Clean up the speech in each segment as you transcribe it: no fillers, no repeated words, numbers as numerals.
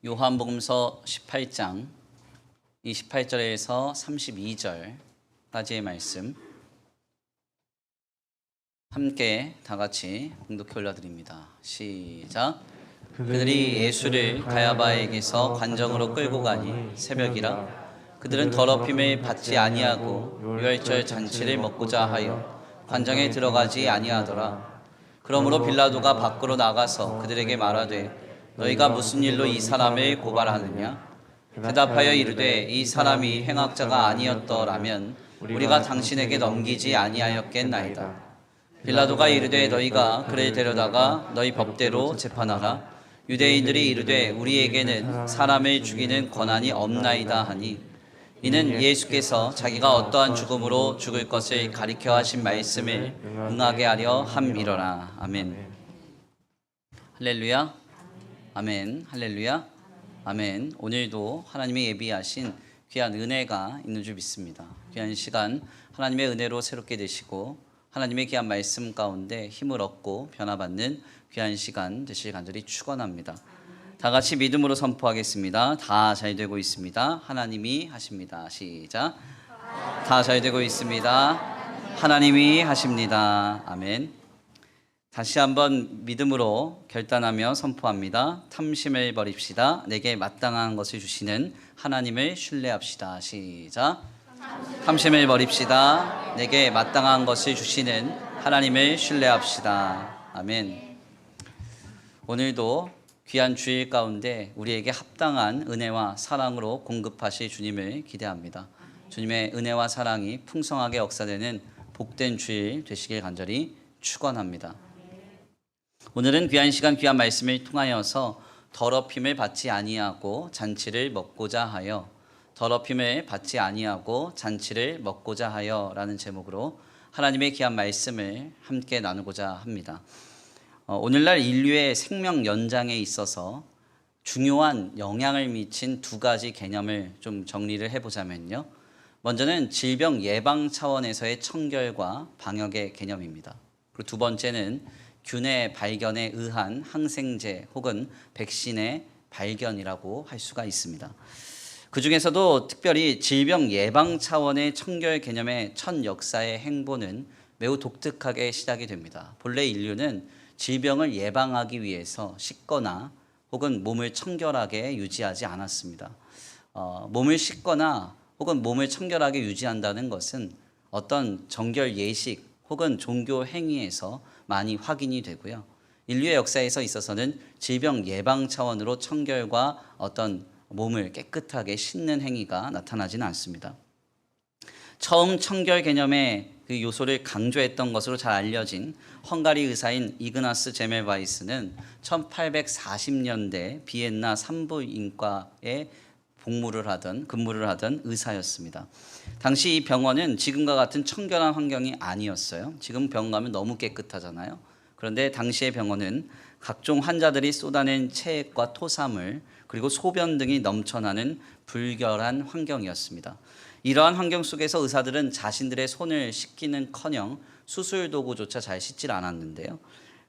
요한복음서 18장 28절에서 32절까지의 말씀 함께 다 같이 봉독해 올려드립니다. 시작. 그들이 예수를 가야바에게서 관정으로 끌고 가니 새벽이라. 그들은 더럽힘을 받지 아니하고 유월절 잔치를 먹고자 하여 관정에 들어가지 아니하더라. 그러므로 빌라도가 밖으로 나가서 그들에게 말하되 너희가 무슨 일로 이 사람을 고발하느냐? 대답하여 이르되 이 사람이 행악자가 아니었더라면 우리가 당신에게 넘기지 아니하였겠나이다. 빌라도가 이르되 너희가 그를 데려다가 너희 법대로 재판하라. 유대인들이 이르되 우리에게는 사람을 죽이는 권한이 없나이다 하니 이는 예수께서 자기가 어떠한 죽음으로 죽을 것을 가리켜 하신 말씀을 응하게 하려 함이러라. 아멘. 할렐루야. 아멘. 할렐루야. 아멘. 오늘도 하나님의 예비하신 귀한 은혜가 있는 줄 믿습니다. 귀한 시간 하나님의 은혜로 새롭게 되시고 하나님의 귀한 말씀 가운데 힘을 얻고 변화받는 귀한 시간 되실 간절히 축원합니다. 다 같이 믿음으로 선포하겠습니다. 다 잘 되고 있습니다. 하나님이 하십니다. 시작. 다 잘 되고 있습니다. 하나님이 하십니다. 아멘. 다시 한번 믿음으로 결단하며 선포합니다. 탐심을 버립시다. 내게 마땅한 것을 주시는 하나님을 신뢰합시다. 시작. 탐심을 버립시다. 내게 마땅한 것을 주시는 하나님을 신뢰합시다. 아멘. 오늘도 귀한 주일 가운데 우리에게 합당한 은혜와 사랑으로 공급하실 주님을 기대합니다. 주님의 은혜와 사랑이 풍성하게 역사되는 복된 주일 되시길 간절히 축원합니다. 오늘은 귀한 시간 귀한 말씀을 통하여서 더럽힘을 받지 아니하고 잔치를 먹고자 하여 더럽힘을 받지 아니하고 잔치를 먹고자 하여 라는 제목으로 하나님의 귀한 말씀을 함께 나누고자 합니다. 오늘날 인류의 생명 연장에 있어서 중요한 영향을 미친 두 가지 개념을 좀 정리를 해보자면요. 먼저는 질병 예방 차원에서의 청결과 방역의 개념입니다. 그리고 두 번째는 균의 발견에 의한 항생제 혹은 백신의 발견이라고 할 수가 있습니다. 그 중에서도 특별히 질병 예방 차원의 청결 개념의 첫 역사의 행보는 매우 독특하게 시작이 됩니다. 본래 인류는 질병을 예방하기 위해서 씻거나 혹은 몸을 청결하게 유지하지 않았습니다. 몸을 씻거나 혹은 몸을 청결하게 유지한다는 것은 어떤 정결 예식 혹은 종교 행위에서 많이 확인이 되고요. 인류의 역사에서 있어서는 질병 예방 차원으로 청결과 어떤 몸을 깨끗하게 씻는 행위가 나타나지는 않습니다. 처음 청결 개념의 그 요소를 강조했던 것으로 잘 알려진 헝가리 의사인 이그나스 제멜바이스는 1840년대 비엔나 산부인과에 근무를 하던 의사였습니다. 당시 이 병원은 지금과 같은 청결한 환경이 아니었어요. 지금 병원 가면 너무 깨끗하잖아요. 그런데 당시의 병원은 각종 환자들이 쏟아낸 체액과 토사물 그리고 소변 등이 넘쳐나는 불결한 환경이었습니다. 이러한 환경 속에서 의사들은 자신들의 손을 씻기는커녕 수술 도구조차 잘 씻질 않았는데요.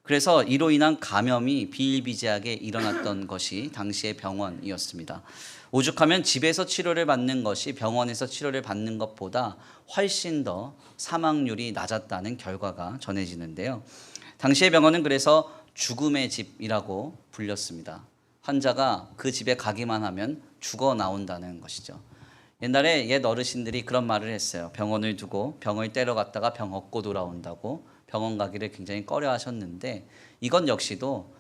그래서 이로 인한 감염이 비일비재하게 일어났던 것이 당시의 병원이었습니다. 오죽하면 집에서 치료를 받는 것이 병원에서 치료를 받는 것보다 훨씬 더 사망률이 낮았다는 결과가 전해지는데요. 당시의 병원은 그래서 죽음의 집이라고 불렸습니다. 환자가 그 집에 가기만 하면 죽어 나온다는 것이죠. 옛날에 옛 어르신들이 그런 말을 했어요. 병원을 두고 병을 때려 갔다가 병 얻고 돌아온다고 병원 가기를 굉장히 꺼려 하셨는데 이건 역시도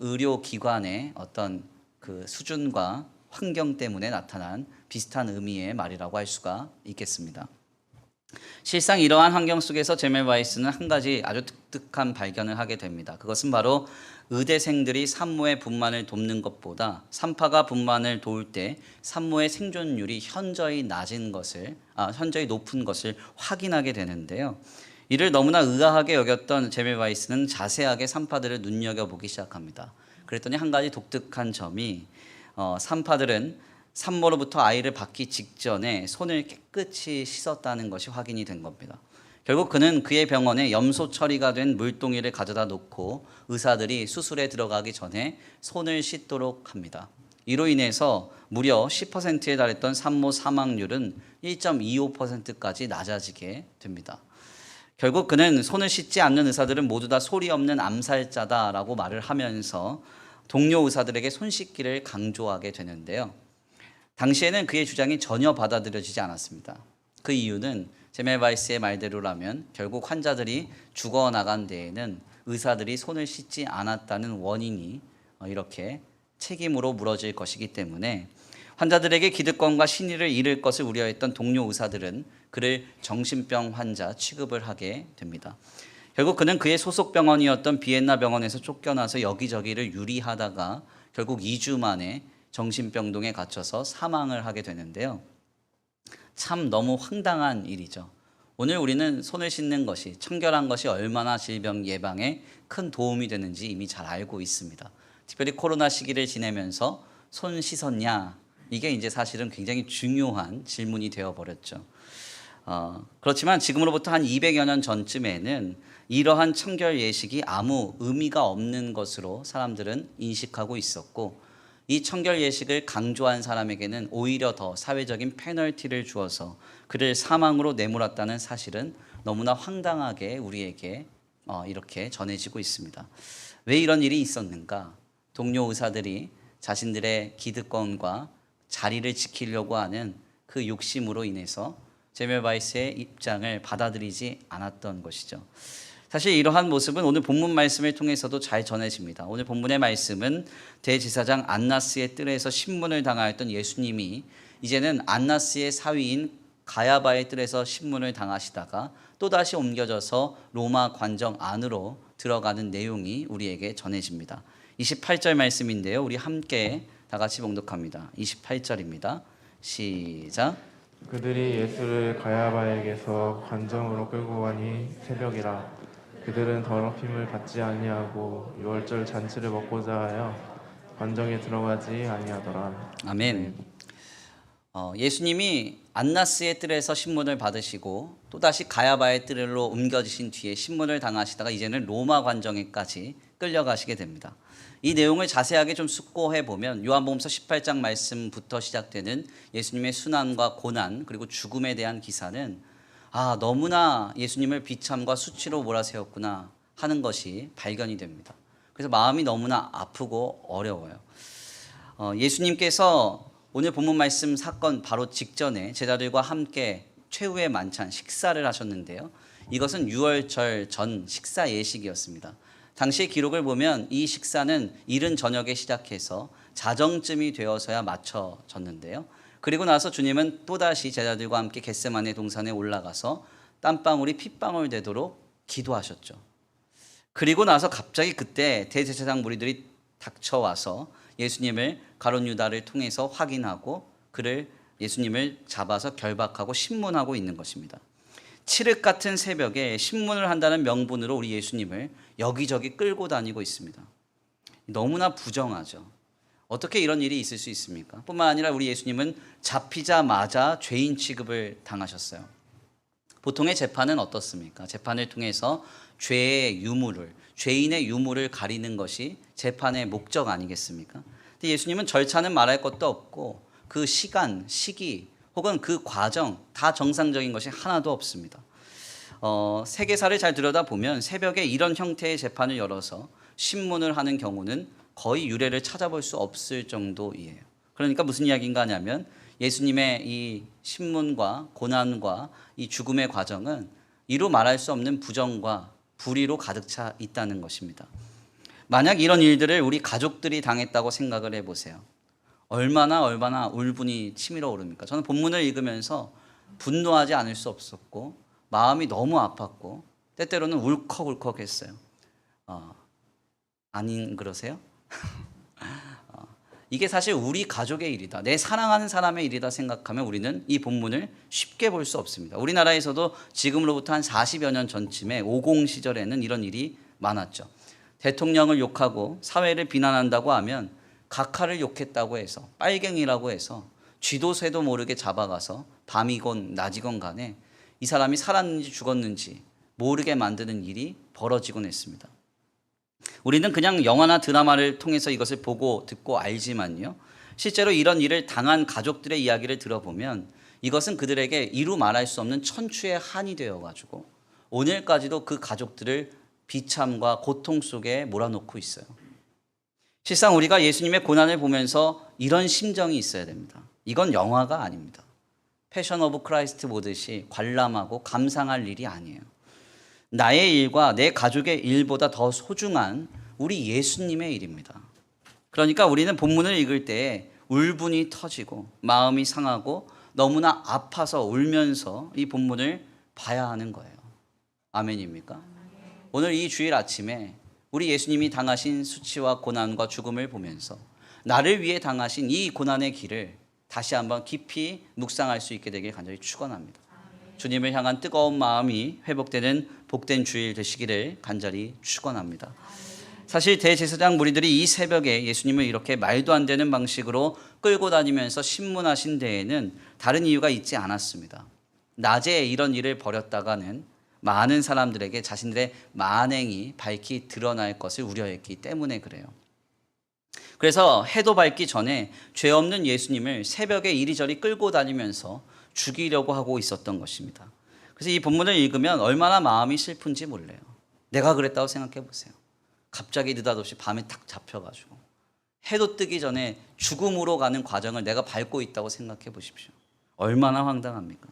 의료기관의 어떤 그 수준과 환경 때문에 나타난 비슷한 의미의 말이라고 할 수가 있겠습니다. 실상 이러한 환경 속에서 제멜바이스는 한 가지 아주 독특한 발견을 하게 됩니다. 그것은 바로 의대생들이 산모의 분만을 돕는 것보다 산파가 분만을 도울 때 산모의 생존율이 현저히 높은 것을 확인하게 되는데요. 이를 너무나 의아하게 여겼던 제멜바이스는 자세하게 산파들을 눈여겨보기 시작합니다. 그랬더니 한 가지 독특한 점이 산파들은 산모로부터 아이를 받기 직전에 손을 깨끗이 씻었다는 것이 확인이 된 겁니다. 결국 그는 그의 병원에 염소 처리가 된 물동이를 가져다 놓고 의사들이 수술에 들어가기 전에 손을 씻도록 합니다. 이로 인해서 무려 10%에 달했던 산모 사망률은 1.25%까지 낮아지게 됩니다. 결국 그는 손을 씻지 않는 의사들은 모두 다 소리 없는 암살자다라고 말을 하면서 동료 의사들에게 손 씻기를 강조하게 되는데요. 당시에는 그의 주장이 전혀 받아들여지지 않았습니다. 그 이유는 제멜바이스의 말대로라면 결국 환자들이 죽어나간 데에는 의사들이 손을 씻지 않았다는 원인이 이렇게 책임으로 물어질 것이기 때문에 환자들에게 기득권과 신의를 잃을 것을 우려했던 동료 의사들은 그를 정신병 환자 취급을 하게 됩니다. 결국 그는 그의 소속 병원이었던 비엔나 병원에서 쫓겨나서 여기저기를 유리하다가 결국 2주 만에 정신병동에 갇혀서 사망을 하게 되는데요. 참 너무 황당한 일이죠. 오늘 우리는 손을 씻는 것이, 청결한 것이 얼마나 질병 예방에 큰 도움이 되는지 이미 잘 알고 있습니다. 특별히 코로나 시기를 지내면서 손 씻었냐? 이게 이제 사실은 굉장히 중요한 질문이 되어버렸죠. 그렇지만 지금으로부터 한 200여 년 전쯤에는 이러한 청결 예식이 아무 의미가 없는 것으로 사람들은 인식하고 있었고, 이 청결 예식을 강조한 사람에게는 오히려 더 사회적인 페널티를 주어서 그를 사망으로 내몰았다는 사실은 너무나 황당하게 우리에게 이렇게 전해지고 있습니다. 왜 이런 일이 있었는가? 동료 의사들이 자신들의 기득권과 자리를 지키려고 하는 그 욕심으로 인해서 제멜바이스의 입장을 받아들이지 않았던 것이죠. 사실 이러한 모습은 오늘 본문 말씀을 통해서도 잘 전해집니다. 오늘 본문의 말씀은 대제사장 안나스의 뜰에서 신문을 당하였던 예수님이 이제는 안나스의 사위인 가야바의 뜰에서 신문을 당하시다가 또다시 옮겨져서 로마 관정 안으로 들어가는 내용이 우리에게 전해집니다. 28절 말씀인데요. 우리 함께 다 같이 봉독합니다. 28절입니다. 시작. 그들이 예수를 가야바에게서 관정으로 끌고 가니 새벽이라. 그들은 더럽힘을 받지 아니하고 유월절 잔치를 먹고자 하여 관정에 들어가지 아니하더라. 아멘. 예수님이 안나스의 뜰에서 신문을 받으시고 또다시 가야바의 뜰로 옮겨지신 뒤에 신문을 당하시다가 이제는 로마 관정에까지 끌려가시게 됩니다. 이 내용을 자세하게 좀 숙고해 보면 요한복음서 18장 말씀부터 시작되는 예수님의 순환과 고난 그리고 죽음에 대한 기사는 너무나 예수님을 비참과 수치로 몰아세웠구나 하는 것이 발견이 됩니다. 그래서 마음이 너무나 아프고 어려워요. 예수님께서 오늘 본문 말씀 사건 바로 직전에 제자들과 함께 최후의 만찬 식사를 하셨는데요. 이것은 유월절 전 식사 예식이었습니다. 당시의 기록을 보면 이 식사는 이른 저녁에 시작해서 자정쯤이 되어서야 마쳐졌는데요. 그리고 나서 주님은 또다시 제자들과 함께 겟세마네 동산에 올라가서 땀방울이 핏방울 되도록 기도하셨죠. 그리고 나서 갑자기 그때 대제사장 무리들이 닥쳐와서 예수님을 가룟 유다를 통해서 확인하고 예수님을 잡아서 결박하고 신문하고 있는 것입니다. 칠흑 같은 새벽에 신문을 한다는 명분으로 우리 예수님을 여기저기 끌고 다니고 있습니다. 너무나 부정하죠. 어떻게 이런 일이 있을 수 있습니까? 뿐만 아니라 우리 예수님은 잡히자마자 죄인 취급을 당하셨어요. 보통의 재판은 어떻습니까? 재판을 통해서 죄인의 유무를 가리는 것이 재판의 목적 아니겠습니까? 근데 예수님은 절차는 말할 것도 없고 그 시간, 시기 혹은 그 과정 다 정상적인 것이 하나도 없습니다. 세계사를 잘 들여다보면 새벽에 이런 형태의 재판을 열어서 신문을 하는 경우는 거의 유례를 찾아볼 수 없을 정도이에요. 그러니까 무슨 이야기인가 하냐면 예수님의 이 신문과 고난과 이 죽음의 과정은 이루 말할 수 없는 부정과 불의로 가득 차 있다는 것입니다. 만약 이런 일들을 우리 가족들이 당했다고 생각을 해보세요. 얼마나 울분이 치밀어 오릅니까? 저는 본문을 읽으면서 분노하지 않을 수 없었고 마음이 너무 아팠고 때때로는 울컥울컥했어요. 아닌 그러세요? 이게 사실 우리 가족의 일이다. 내 사랑하는 사람의 일이다 생각하면 우리는 이 본문을 쉽게 볼 수 없습니다. 우리나라에서도 지금으로부터 한 40여 년 전쯤에 50 시절에는 이런 일이 많았죠. 대통령을 욕하고 사회를 비난한다고 하면 각하를 욕했다고 해서 빨갱이라고 해서 쥐도 새도 모르게 잡아가서 밤이건 낮이건 간에 이 사람이 살았는지 죽었는지 모르게 만드는 일이 벌어지곤 했습니다. 우리는 그냥 영화나 드라마를 통해서 이것을 보고 듣고 알지만요. 실제로 이런 일을 당한 가족들의 이야기를 들어보면 이것은 그들에게 이루 말할 수 없는 천추의 한이 되어가지고 오늘까지도 그 가족들을 비참과 고통 속에 몰아넣고 있어요. 실상 우리가 예수님의 고난을 보면서 이런 심정이 있어야 됩니다. 이건 영화가 아닙니다. 패션 오브 크라이스트 보듯이 관람하고 감상할 일이 아니에요. 나의 일과 내 가족의 일보다 더 소중한 우리 예수님의 일입니다. 그러니까 우리는 본문을 읽을 때 울분이 터지고 마음이 상하고 너무나 아파서 울면서 이 본문을 봐야 하는 거예요. 아멘입니까? 오늘 이 주일 아침에 우리 예수님이 당하신 수치와 고난과 죽음을 보면서 나를 위해 당하신 이 고난의 길을 다시 한번 깊이 묵상할 수 있게 되길 간절히 축원합니다. 주님을 향한 뜨거운 마음이 회복되는 복된 주일 되시기를 간절히 축원합니다. 사실 대제사장 무리들이 이 새벽에 예수님을 이렇게 말도 안 되는 방식으로 끌고 다니면서 신문하신 데에는 다른 이유가 있지 않았습니다. 낮에 이런 일을 벌였다가는 많은 사람들에게 자신들의 만행이 밝히 드러날 것을 우려했기 때문에 그래요. 그래서 해도 밝기 전에 죄 없는 예수님을 새벽에 이리저리 끌고 다니면서 죽이려고 하고 있었던 것입니다. 그래서 이 본문을 읽으면 얼마나 마음이 슬픈지 몰라요. 내가 그랬다고 생각해 보세요. 갑자기 느닷없이 밤에 탁 잡혀가지고 해도 뜨기 전에 죽음으로 가는 과정을 내가 밟고 있다고 생각해 보십시오. 얼마나 황당합니까?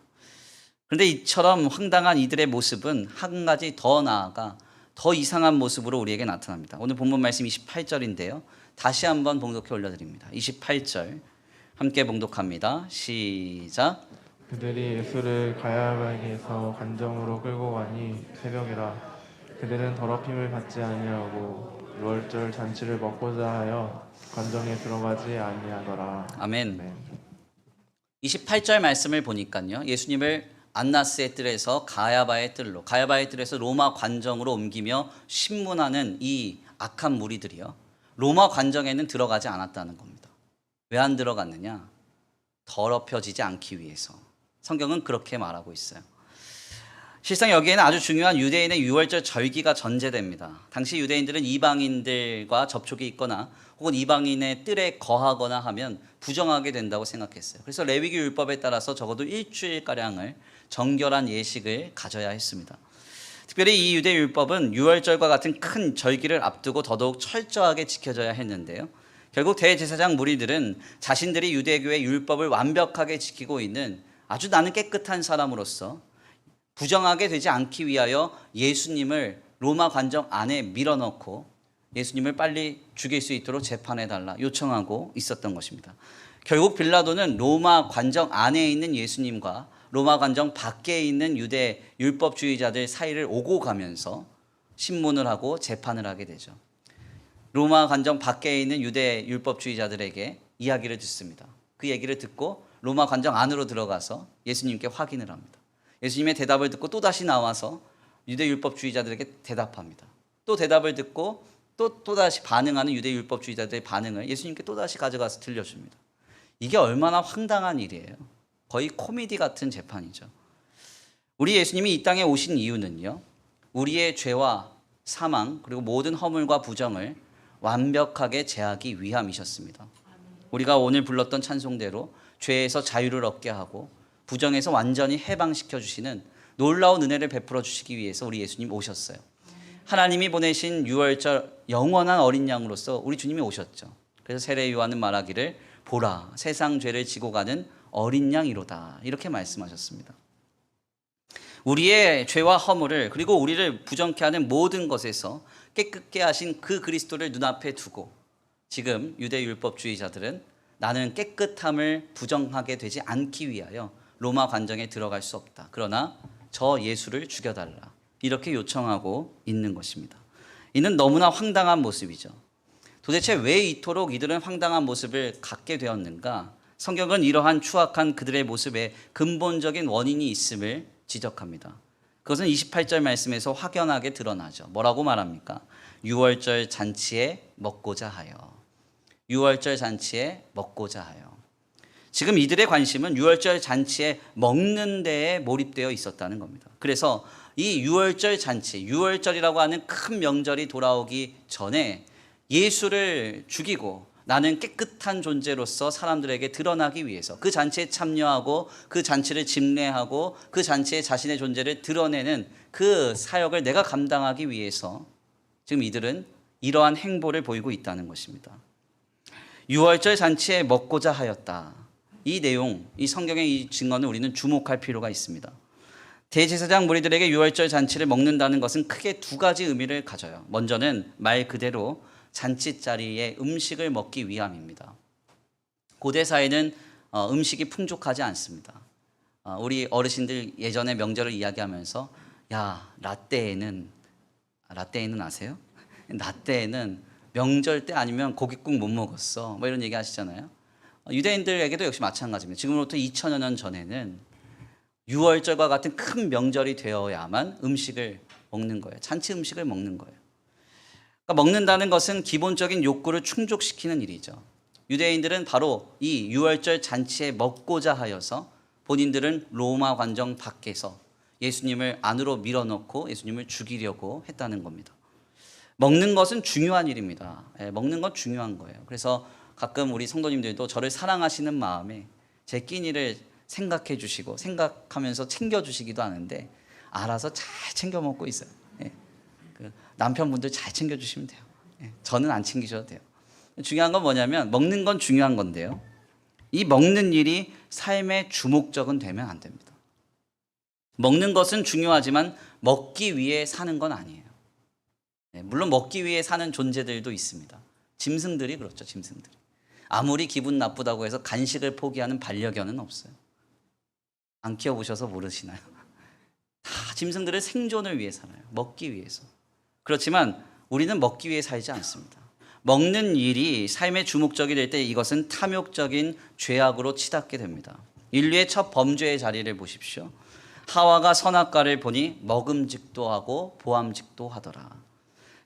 그런데 이처럼 황당한 이들의 모습은 한 가지 더 나아가 더 이상한 모습으로 우리에게 나타납니다. 오늘 본문 말씀 28절인데요. 다시 한번 봉독해 올려드립니다. 28절 함께 봉독합니다. 시작. 그들이 예수를 가야바에게서 관정으로 끌고 가니 새벽이라. 그들은 더럽힘을 받지 아니하고 유월절 잔치를 먹고자 하여 관정에 들어가지 아니하더라. 아멘. 네. 28절 말씀을 보니까요. 예수님을 안나스의 뜰에서 가야바의 뜰에서 로마 관정으로 옮기며 신문하는 이 악한 무리들이요. 로마 관정에는 들어가지 않았다는 겁니다. 왜 안 들어갔느냐? 더럽혀지지 않기 위해서. 성경은 그렇게 말하고 있어요. 실상 여기에는 아주 중요한 유대인의 유월절 절기가 전제됩니다. 당시 유대인들은 이방인들과 접촉이 있거나 혹은 이방인의 뜰에 거하거나 하면 부정하게 된다고 생각했어요. 그래서 레위기 율법에 따라서 적어도 일주일가량을 정결한 예식을 가져야 했습니다. 특별히 이 유대 율법은 유월절과 같은 큰 절기를 앞두고 더더욱 철저하게 지켜져야 했는데요. 결국 대제사장 무리들은 자신들이 유대교의 율법을 완벽하게 지키고 있는 아주 나는 깨끗한 사람으로서 부정하게 되지 않기 위하여 예수님을 로마 관정 안에 밀어넣고 예수님을 빨리 죽일 수 있도록 재판해달라 요청하고 있었던 것입니다. 결국 빌라도는 로마 관정 안에 있는 예수님과 로마 관정 밖에 있는 유대 율법주의자들 사이를 오고 가면서 신문을 하고 재판을 하게 되죠. 로마 관정 밖에 있는 유대 율법주의자들에게 이야기를 듣습니다. 그 얘기를 듣고 로마 관정 안으로 들어가서 예수님께 확인을 합니다. 예수님의 대답을 듣고 또다시 나와서 유대 율법주의자들에게 대답합니다. 또 대답을 듣고 또다시 반응하는 유대 율법주의자들의 반응을 예수님께 또다시 가져가서 들려줍니다. 이게 얼마나 황당한 일이에요. 거의 코미디 같은 재판이죠. 우리 예수님이 이 땅에 오신 이유는요. 우리의 죄와 사망 그리고 모든 허물과 부정을 완벽하게 제하기 위함이셨습니다. 우리가 오늘 불렀던 찬송대로 죄에서 자유를 얻게 하고 부정에서 완전히 해방시켜 주시는 놀라운 은혜를 베풀어 주시기 위해서 우리 예수님 오셨어요. 하나님이 보내신 유월절 영원한 어린 양으로서 우리 주님이 오셨죠. 그래서 세례 요한은 말하기를 보라 세상 죄를 지고 가는 어린 양이로다 이렇게 말씀하셨습니다. 우리의 죄와 허물을 그리고 우리를 부정케 하는 모든 것에서 깨끗게 하신 그 그리스도를 눈앞에 두고 지금 유대 율법주의자들은 나는 깨끗함을 부정하게 되지 않기 위하여 로마 관정에 들어갈 수 없다. 그러나 저 예수를 죽여달라. 이렇게 요청하고 있는 것입니다. 이는 너무나 황당한 모습이죠. 도대체 왜 이토록 이들은 황당한 모습을 갖게 되었는가? 성경은 이러한 추악한 그들의 모습에 근본적인 원인이 있음을 지적합니다. 그것은 28절 말씀에서 확연하게 드러나죠. 뭐라고 말합니까? 유월절 잔치에 먹고자 하여. 유월절 잔치에 먹고자 하여. 지금 이들의 관심은 유월절 잔치에 먹는 데에 몰입되어 있었다는 겁니다. 그래서 이 유월절 잔치, 유월절이라고 하는 큰 명절이 돌아오기 전에 예수를 죽이고 나는 깨끗한 존재로서 사람들에게 드러나기 위해서 그 잔치에 참여하고 그 잔치를 집례하고 그 잔치에 자신의 존재를 드러내는 그 사역을 내가 감당하기 위해서 지금 이들은 이러한 행보를 보이고 있다는 것입니다. 유월절 잔치에 먹고자 하였다. 이 내용, 이 성경의 이 증언을 우리는 주목할 필요가 있습니다. 대제사장 무리들에게 유월절 잔치를 먹는다는 것은 크게 두 가지 의미를 가져요. 먼저는 말 그대로 잔치 자리에 음식을 먹기 위함입니다. 고대 사회는 음식이 풍족하지 않습니다. 우리 어르신들 예전에 명절을 이야기하면서 야, 라떼에는 아세요? 라떼에는 명절 때 아니면 고깃국 못 먹었어. 뭐 이런 얘기 하시잖아요. 유대인들에게도 역시 마찬가지입니다. 지금으로부터 2000여 년 전에는 유월절과 같은 큰 명절이 되어야만 음식을 먹는 거예요. 잔치 음식을 먹는 거예요. 그러니까 먹는다는 것은 기본적인 욕구를 충족시키는 일이죠. 유대인들은 바로 이 유월절 잔치에 먹고자 하여서 본인들은 로마 관정 밖에서 예수님을 안으로 밀어넣고 예수님을 죽이려고 했다는 겁니다. 먹는 것은 중요한 일입니다. 먹는 건 중요한 거예요. 그래서 가끔 우리 성도님들도 저를 사랑하시는 마음에 제 끼니를 생각해 주시고 생각하면서 챙겨 주시기도 하는데 알아서 잘 챙겨 먹고 있어요. 그 남편분들 잘 챙겨 주시면 돼요. 저는 안 챙기셔도 돼요. 중요한 건 뭐냐면 먹는 건 중요한 건데요. 이 먹는 일이 삶의 주목적은 되면 안 됩니다. 먹는 것은 중요하지만 먹기 위해 사는 건 아니에요. 물론 먹기 위해 사는 존재들도 있습니다. 짐승들이 그렇죠. 짐승들이. 아무리 기분 나쁘다고 해서 간식을 포기하는 반려견은 없어요. 안 키워보셔서 모르시나요? 다 짐승들의 생존을 위해 살아요. 먹기 위해서. 그렇지만 우리는 먹기 위해 살지 않습니다. 먹는 일이 삶의 주목적이 될 때 이것은 탐욕적인 죄악으로 치닫게 됩니다. 인류의 첫 범죄의 자리를 보십시오. 하와가 선악과를 보니 먹음직도 하고 보암직도 하더라.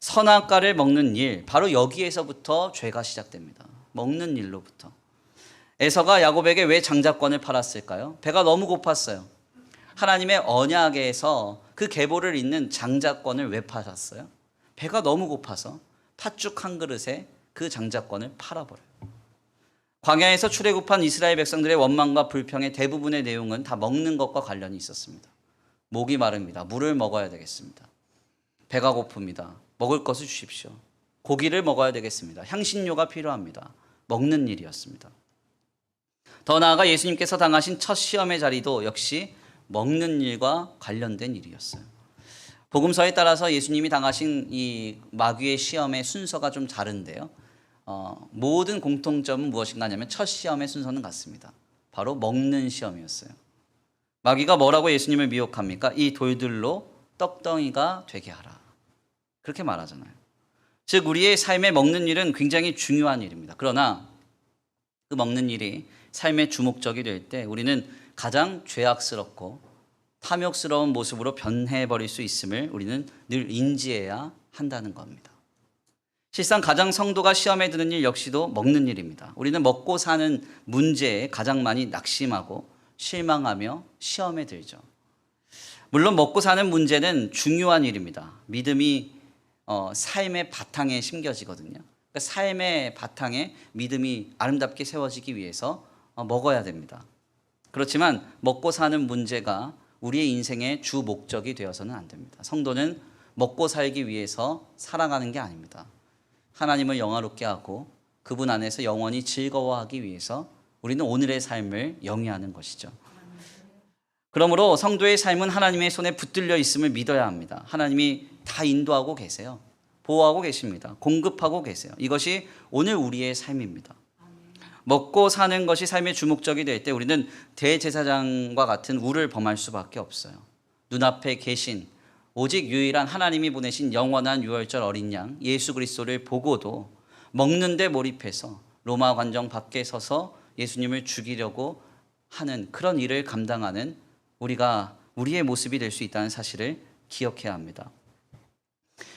선악과를 먹는 일, 바로 여기에서부터 죄가 시작됩니다. 먹는 일로부터. 에서가 야곱에게 왜 장자권을 팔았을까요? 배가 너무 고팠어요. 하나님의 언약에서 그 계보를 잇는 장자권을 왜 팔았어요? 배가 너무 고파서 팥죽 한 그릇에 그 장자권을 팔아버려요. 광야에서 출애굽한 이스라엘 백성들의 원망과 불평의 대부분의 내용은 다 먹는 것과 관련이 있었습니다. 목이 마릅니다. 물을 먹어야 되겠습니다. 배가 고픕니다. 먹을 것을 주십시오. 고기를 먹어야 되겠습니다. 향신료가 필요합니다. 먹는 일이었습니다. 더 나아가 예수님께서 당하신 첫 시험의 자리도 역시 먹는 일과 관련된 일이었어요. 복음서에 따라서 예수님이 당하신 이 마귀의 시험의 순서가 좀 다른데요. 모든 공통점은 무엇인가 하냐면 첫 시험의 순서는 같습니다. 바로 먹는 시험이었어요. 마귀가 뭐라고 예수님을 미혹합니까? 이 돌들로 떡덩이가 되게 하라. 그렇게 말하잖아요. 즉 우리의 삶에 먹는 일은 굉장히 중요한 일입니다. 그러나 그 먹는 일이 삶의 주목적이 될 때 우리는 가장 죄악스럽고 탐욕스러운 모습으로 변해버릴 수 있음을 우리는 늘 인지해야 한다는 겁니다. 실상 가장 성도가 시험에 드는 일 역시도 먹는 일입니다. 우리는 먹고 사는 문제에 가장 많이 낙심하고 실망하며 시험에 들죠. 물론 먹고 사는 문제는 중요한 일입니다. 믿음이 삶의 바탕에 심겨지거든요. 그러니까 삶의 바탕에 믿음이 아름답게 세워지기 위해서 먹어야 됩니다. 그렇지만 먹고 사는 문제가 우리의 인생의 주 목적이 되어서는 안 됩니다. 성도는 먹고 살기 위해서 살아가는 게 아닙니다. 하나님을 영화롭게 하고 그분 안에서 영원히 즐거워하기 위해서 우리는 오늘의 삶을 영위하는 것이죠. 그러므로 성도의 삶은 하나님의 손에 붙들려 있음을 믿어야 합니다. 하나님이 다 인도하고 계세요. 보호하고 계십니다. 공급하고 계세요. 이것이 오늘 우리의 삶입니다. 먹고 사는 것이 삶의 주목적이 될 때 우리는 대제사장과 같은 우를 범할 수밖에 없어요. 눈앞에 계신 오직 유일한 하나님이 보내신 영원한 유월절 어린 양 예수 그리스도를 보고도 먹는 데 몰입해서 로마 관정 밖에 서서 예수님을 죽이려고 하는 그런 일을 감당하는 우리의 모습이 될 수 있다는 사실을 기억해야 합니다.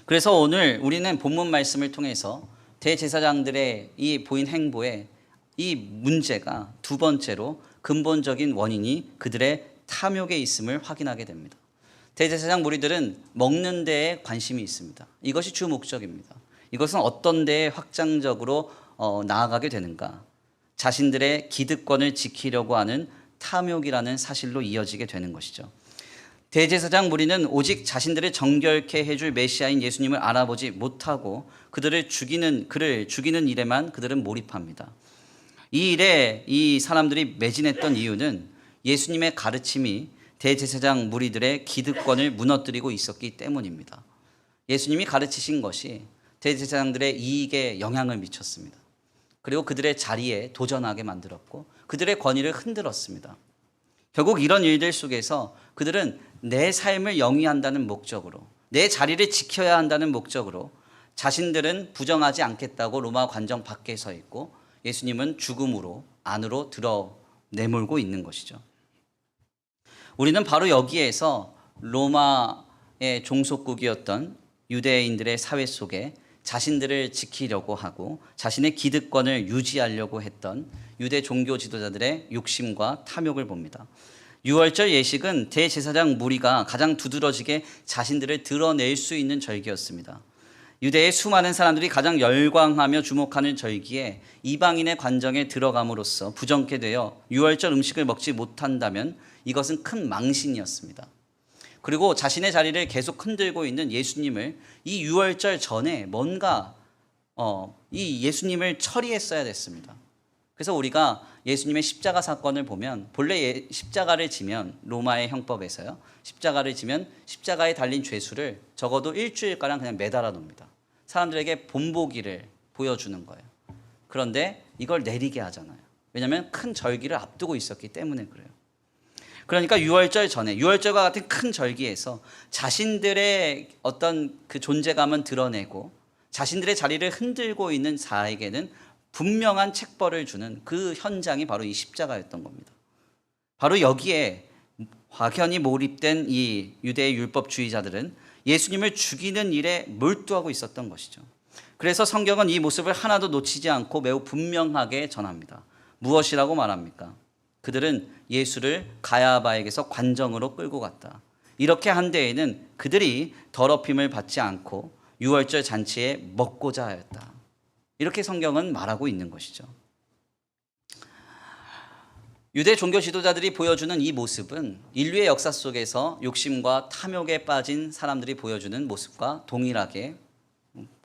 그래서 오늘 우리는 본문 말씀을 통해서 대제사장들의 이 보인 행보에 이 문제가 두 번째로 근본적인 원인이 그들의 탐욕에 있음을 확인하게 됩니다. 대제사장 무리들은 먹는 데에 관심이 있습니다. 이것이 주 목적입니다. 이것은 어떤 데에 확장적으로 나아가게 되는가? 자신들의 기득권을 지키려고 하는 탐욕이라는 사실로 이어지게 되는 것이죠. 대제사장 무리는 오직 자신들을 정결케 해줄 메시아인 예수님을 알아보지 못하고 그를 죽이는 일에만 그들은 몰입합니다. 이 일에 이 사람들이 매진했던 이유는 예수님의 가르침이 대제사장 무리들의 기득권을 무너뜨리고 있었기 때문입니다. 예수님이 가르치신 것이 대제사장들의 이익에 영향을 미쳤습니다. 그리고 그들의 자리에 도전하게 만들었고 그들의 권위를 흔들었습니다. 결국 이런 일들 속에서 그들은 내 삶을 영위한다는 목적으로, 내 자리를 지켜야 한다는 목적으로 자신들은 부정하지 않겠다고 로마 관정 밖에 서 있고 예수님은 죽음으로 안으로 들어 내몰고 있는 것이죠. 우리는 바로 여기에서 로마의 종속국이었던 유대인들의 사회 속에 자신들을 지키려고 하고 자신의 기득권을 유지하려고 했던 유대 종교 지도자들의 욕심과 탐욕을 봅니다. 유월절 예식은 대제사장 무리가 가장 두드러지게 자신들을 드러낼 수 있는 절기였습니다. 유대의 수많은 사람들이 가장 열광하며 주목하는 절기에 이방인의 관정에 들어감으로써 부정케 되어 유월절 음식을 먹지 못한다면 이것은 큰 망신이었습니다. 그리고 자신의 자리를 계속 흔들고 있는 예수님을 이 유월절 전에 뭔가 이 예수님을 처리했어야 됐습니다. 그래서 우리가 예수님의 십자가 사건을 보면 본래 십자가를 지면 로마의 형법에서요. 십자가를 지면 십자가에 달린 죄수를 적어도 일주일가량 그냥 매달아 놓습니다. 사람들에게 본보기를 보여주는 거예요. 그런데 이걸 내리게 하잖아요. 왜냐하면 큰 절기를 앞두고 있었기 때문에 그래요. 그러니까 유월절 전에 유월절과 같은 큰 절기에서 자신들의 어떤 그 존재감은 드러내고 자신들의 자리를 흔들고 있는 자에게는 분명한 책벌을 주는 그 현장이 바로 이 십자가였던 겁니다. 바로 여기에 확연히 몰입된 이 유대의 율법주의자들은 예수님을 죽이는 일에 몰두하고 있었던 것이죠. 그래서 성경은 이 모습을 하나도 놓치지 않고 매우 분명하게 전합니다. 무엇이라고 말합니까? 그들은 예수를 가야바에게서 관정으로 끌고 갔다. 이렇게 한 데에는 그들이 더럽힘을 받지 않고 유월절 잔치에 먹고자 하였다. 이렇게 성경은 말하고 있는 것이죠. 유대 종교 지도자들이 보여주는 이 모습은 인류의 역사 속에서 욕심과 탐욕에 빠진 사람들이 보여주는 모습과 동일하게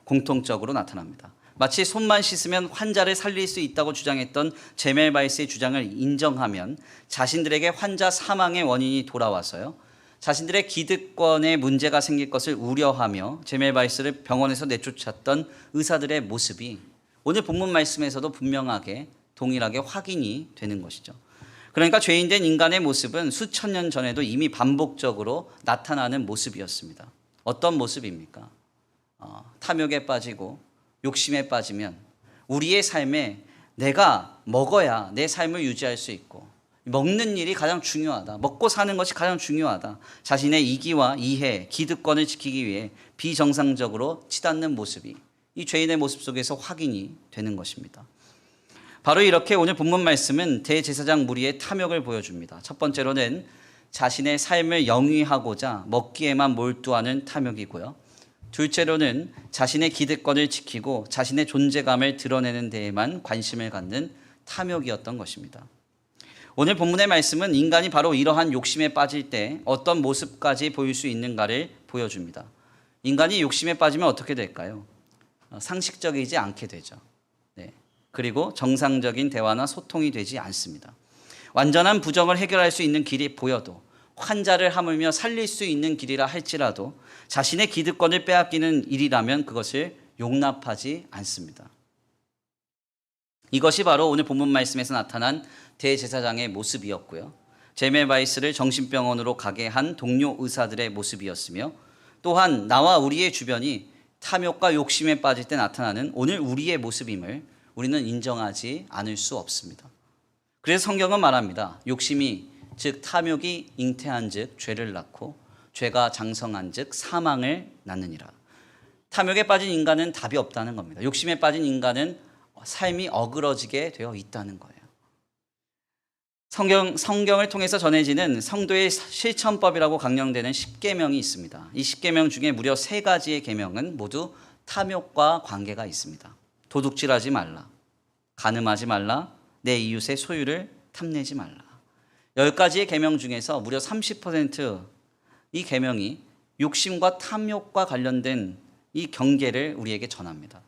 공통적으로 나타납니다. 마치 손만 씻으면 환자를 살릴 수 있다고 주장했던 제멜바이스의 주장을 인정하면 자신들에게 환자 사망의 원인이 돌아와서요. 자신들의 기득권에 문제가 생길 것을 우려하며 제멜바이스를 병원에서 내쫓았던 의사들의 모습이 오늘 본문 말씀에서도 분명하게 동일하게 확인이 되는 것이죠. 그러니까 죄인된 인간의 모습은 수천 년 전에도 이미 반복적으로 나타나는 모습이었습니다. 어떤 모습입니까? 탐욕에 빠지고 욕심에 빠지면 우리의 삶에 내가 먹어야 내 삶을 유지할 수 있고 먹는 일이 가장 중요하다. 먹고 사는 것이 가장 중요하다. 자신의 이기와 이해, 기득권을 지키기 위해 비정상적으로 치닫는 모습이 이 죄인의 모습 속에서 확인이 되는 것입니다. 바로 이렇게 오늘 본문 말씀은 대제사장 무리의 탐욕을 보여줍니다. 첫 번째로는 자신의 삶을 영위하고자 먹기에만 몰두하는 탐욕이고요. 둘째로는 자신의 기득권을 지키고 자신의 존재감을 드러내는 데에만 관심을 갖는 탐욕이었던 것입니다. 오늘 본문의 말씀은 인간이 바로 이러한 욕심에 빠질 때 어떤 모습까지 보일 수 있는가를 보여줍니다. 인간이 욕심에 빠지면 어떻게 될까요? 상식적이지 않게 되죠. 네. 그리고 정상적인 대화나 소통이 되지 않습니다. 완전한 부정을 해결할 수 있는 길이 보여도 환자를 하물며 살릴 수 있는 길이라 할지라도 자신의 기득권을 빼앗기는 일이라면 그것을 용납하지 않습니다. 이것이 바로 오늘 본문 말씀에서 나타난 대제사장의 모습이었고요. 제멜바이스를 정신병원으로 가게 한 동료 의사들의 모습이었으며 또한 나와 우리의 주변이 탐욕과 욕심에 빠질 때 나타나는 오늘 우리의 모습임을 우리는 인정하지 않을 수 없습니다. 그래서 성경은 말합니다. 욕심이 즉 탐욕이 잉태한 즉 죄를 낳고 죄가 장성한 즉 사망을 낳느니라. 탐욕에 빠진 인간은 답이 없다는 겁니다. 욕심에 빠진 인간은 삶이 어그러지게 되어 있다는 거예요. 성경을 통해서 전해지는 성도의 실천법이라고 강령되는 10계명이 있습니다. 이 10계명 중에 무려 3가지의 계명은 모두 탐욕과 관계가 있습니다. 도둑질하지 말라, 간음하지 말라, 내 이웃의 소유를 탐내지 말라. 10가지의 계명 중에서 무려 30%이 계명이 욕심과 탐욕과 관련된 이 경계를 우리에게 전합니다.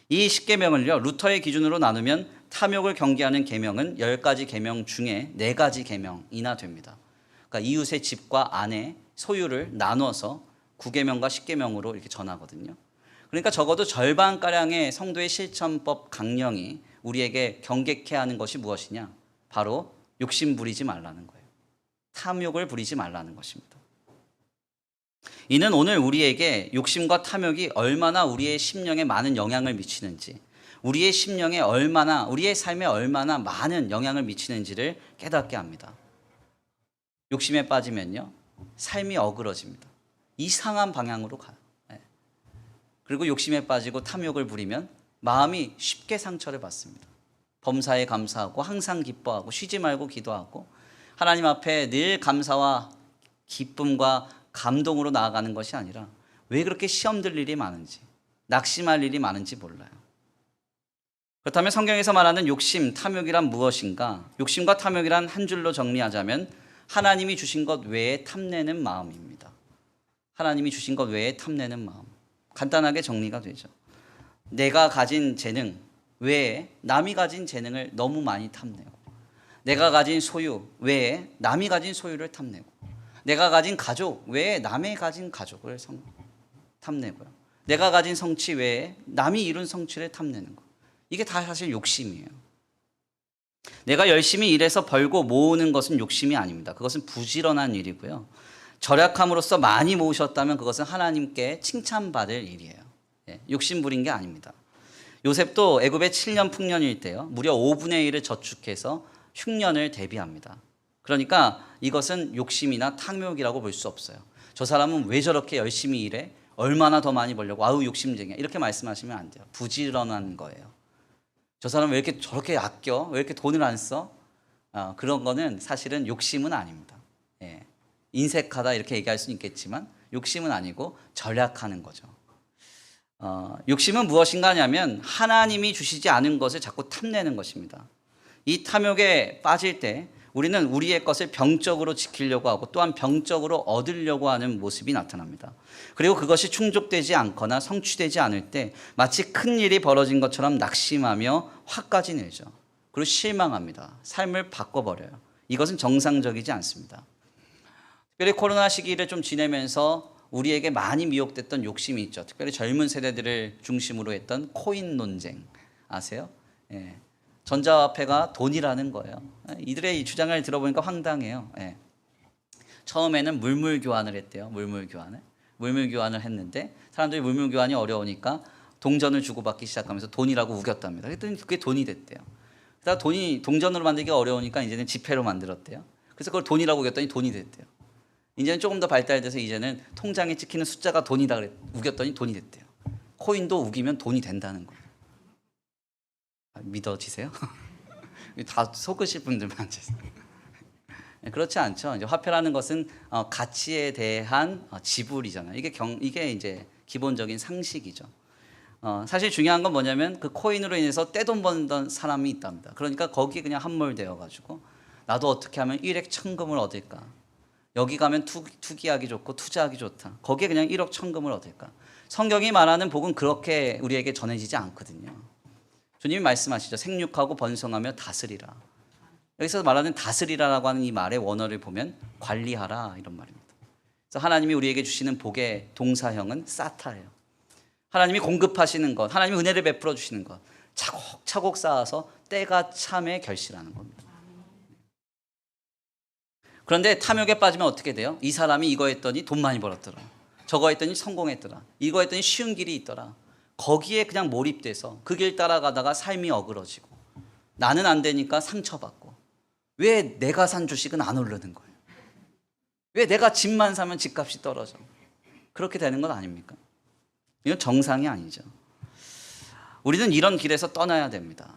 이 10계명을요, 루터의 기준으로 나누면 탐욕을 경계하는 계명은 10가지 계명 중에 4가지 계명이나 됩니다. 그러니까 이웃의 집과 아내, 소유를 나눠서 9계명과 10계명으로 이렇게 전하거든요. 그러니까 적어도 절반가량의 성도의 실천법 강령이 우리에게 경계케 하는 것이 무엇이냐? 바로 욕심 부리지 말라는 거예요. 탐욕을 부리지 말라는 것입니다. 이는 오늘 우리에게 욕심과 탐욕이 얼마나 우리의 심령에 많은 영향을 미치는지, 우리의 심령에 얼마나, 우리의 삶에 얼마나 많은 영향을 미치는지를 깨닫게 합니다. 욕심에 빠지면요, 삶이 어그러집니다. 이상한 방향으로 가요. 그리고 욕심에 빠지고 탐욕을 부리면 마음이 쉽게 상처를 받습니다. 범사에 감사하고 항상 기뻐하고 쉬지 말고 기도하고 하나님 앞에 늘 감사와 기쁨과 감동으로 나아가는 것이 아니라 왜 그렇게 시험 들 일이 많은지, 낙심할 일이 많은지 몰라요. 그렇다면 성경에서 말하는 욕심, 탐욕이란 무엇인가? 욕심과 탐욕이란 한 줄로 정리하자면 하나님이 주신 것 외에 탐내는 마음입니다. 하나님이 주신 것 외에 탐내는 마음. 간단하게 정리가 되죠. 내가 가진 재능 외에 남이 가진 재능을 너무 많이 탐내고, 내가 가진 소유 외에 남이 가진 소유를 탐내고, 내가 가진 가족 외에 남이 가진 가족을 탐내고요. 내가 가진 성취 외에 남이 이룬 성취를 탐내는 것. 이게 다 사실 욕심이에요. 내가 열심히 일해서 벌고 모으는 것은 욕심이 아닙니다. 그것은 부지런한 일이고요. 절약함으로써 많이 모으셨다면 그것은 하나님께 칭찬받을 일이에요. 욕심 부린 게 아닙니다. 요셉도 애굽의 7년 풍년일 때요, 무려 5분의 1을 저축해서 흉년을 대비합니다. 그러니까 이것은 욕심이나 탐욕이라고 볼 수 없어요. 저 사람은 왜 저렇게 열심히 일해? 얼마나 더 많이 벌려고? 아우 욕심쟁이야. 이렇게 말씀하시면 안 돼요. 부지런한 거예요. 저 사람은 왜 이렇게 저렇게 아껴? 왜 이렇게 돈을 안 써? 그런 거는 사실은 욕심은 아닙니다. 인색하다 이렇게 얘기할 수는 있겠지만 욕심은 아니고 절약하는 거죠. 욕심은 무엇인가 하냐면 하나님이 주시지 않은 것을 자꾸 탐내는 것입니다. 이 탐욕에 빠질 때 우리는 우리의 것을 병적으로 지키려고 하고 또한 병적으로 얻으려고 하는 모습이 나타납니다. 그리고 그것이 충족되지 않거나 성취되지 않을 때 마치 큰 일이 벌어진 것처럼 낙심하며 화까지 내죠. 그리고 실망합니다. 삶을 바꿔버려요. 이것은 정상적이지 않습니다. 특별히 코로나 시기를 좀 지내면서 우리에게 많이 미혹됐던 욕심이 있죠. 특별히 젊은 세대들을 중심으로 했던 코인 논쟁 아세요? 전자화폐가 돈이라는 거예요. 이들의 이 주장을 들어보니까 황당해요. 처음에는 물물 교환을 했대요. 물물 교환을 했는데 사람들이 물물 교환이 어려우니까 동전을 주고받기 시작하면서 돈이라고 우겼답니다. 그랬더니 그게 돈이 됐대요. 그러다 돈이 동전으로 만들기가 어려우니까 이제는 지폐로 만들었대요. 그래서 그걸 돈이라고 우겼더니 돈이 됐대요. 이제는 조금 더 발달돼서 이제는 통장에 찍히는 숫자가 돈이다 그래 우겼더니 돈이 됐대요. 코인도 우기면 돈이 된다는 거예요. 믿어지세요? 다 속으실 분들만 그렇지 않죠. 이제 화폐라는 것은 가치에 대한 지불이잖아요. 이게 이제 기본적인 상식이죠. 사실 중요한 건 뭐냐면 그 코인으로 인해서 떼돈 버는 사람이 있답니다. 그러니까 거기에 그냥 함몰되어 가지고 나도 어떻게 하면 일액 천금을 얻을까? 여기 가면 투기하기 좋고 투자하기 좋다. 거기에 그냥 1억 천금을 얻을까? 성경이 말하는 복은 그렇게 우리에게 전해지지 않거든요. 주님이 말씀하시죠. 생육하고 번성하며 다스리라. 여기서 말하는 다스리라라고 하는 이 말의 원어를 보면 관리하라 이런 말입니다. 그래서 하나님이 우리에게 주시는 복의 동사형은 사타예요. 하나님이 공급하시는 것, 하나님이 은혜를 베풀어 주시는 것, 차곡차곡 쌓아서 때가 참에 결실하는 겁니다. 그런데 탐욕에 빠지면 어떻게 돼요? 이 사람이 이거 했더니 돈 많이 벌었더라. 저거 했더니 성공했더라. 이거 했더니 쉬운 길이 있더라. 거기에 그냥 몰입돼서 그 길 따라가다가 삶이 어그러지고 나는 안 되니까 상처받고 왜 내가 산 주식은 안 오르는 거예요? 왜 내가 집만 사면 집값이 떨어져? 그렇게 되는 건 아닙니까? 이건 정상이 아니죠. 우리는 이런 길에서 떠나야 됩니다.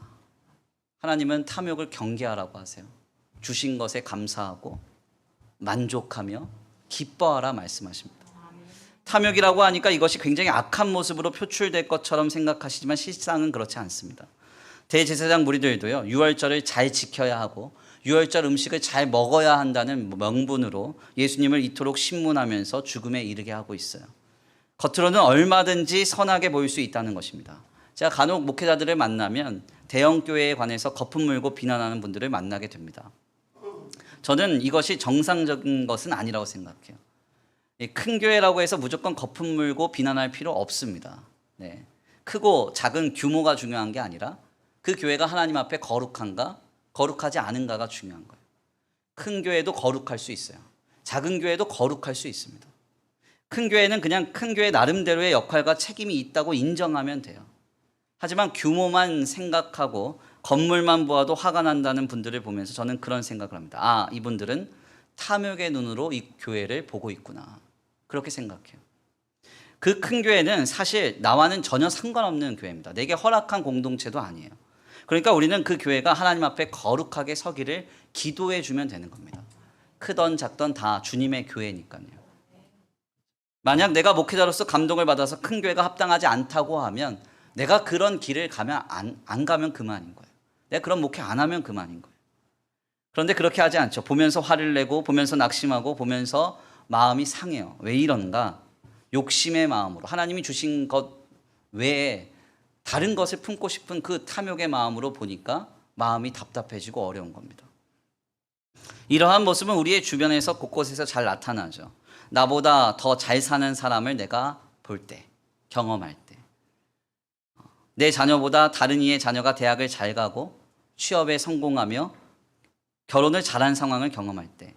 하나님은 탐욕을 경계하라고 하세요. 주신 것에 감사하고 만족하며 기뻐하라 말씀하십니다. 탐욕이라고 하니까 이것이 굉장히 악한 모습으로 표출될 것처럼 생각하시지만 실상은 그렇지 않습니다. 대제사장 무리들도요, 유월절을 잘 지켜야 하고 유월절 음식을 잘 먹어야 한다는 명분으로 예수님을 이토록 신문하면서 죽음에 이르게 하고 있어요. 겉으로는 얼마든지 선하게 보일 수 있다는 것입니다. 제가 간혹 목회자들을 만나면 대형 교회에 관해서 거품 물고 비난하는 분들을 만나게 됩니다. 저는 이것이 정상적인 것은 아니라고 생각해요. 큰 교회라고 해서 무조건 거품 물고 비난할 필요 없습니다. 네. 크고 작은 규모가 중요한 게 아니라 그 교회가 하나님 앞에 거룩한가, 거룩하지 않은가가 중요한 거예요. 큰 교회도 거룩할 수 있어요. 작은 교회도 거룩할 수 있습니다. 큰 교회는 그냥 큰 교회 나름대로의 역할과 책임이 있다고 인정하면 돼요. 하지만 규모만 생각하고 건물만 보아도 화가 난다는 분들을 보면서 저는 그런 생각을 합니다. 아, 이분들은 탐욕의 눈으로 이 교회를 보고 있구나. 그렇게 생각해요. 그 큰 교회는 사실 나와는 전혀 상관없는 교회입니다. 내게 허락한 공동체도 아니에요. 그러니까 우리는 그 교회가 하나님 앞에 거룩하게 서기를 기도해 주면 되는 겁니다. 크던 작던 다 주님의 교회니까요. 만약 내가 목회자로서 감동을 받아서 큰 교회가 합당하지 않다고 하면 내가 그런 길을 가면 안 가면 그만인 거예요. 내가 그런 목회 안 하면 그만인 거예요. 그런데 그렇게 하지 않죠. 보면서 화를 내고 보면서 낙심하고 보면서 마음이 상해요. 왜 이런가? 욕심의 마음으로 하나님이 주신 것 외에 다른 것을 품고 싶은 그 탐욕의 마음으로 보니까 마음이 답답해지고 어려운 겁니다. 이러한 모습은 우리의 주변에서 곳곳에서 잘 나타나죠. 나보다 더 잘 사는 사람을 내가 볼 때, 경험할 때, 내 자녀보다 다른 이의 자녀가 대학을 잘 가고 취업에 성공하며 결혼을 잘한 상황을 경험할 때,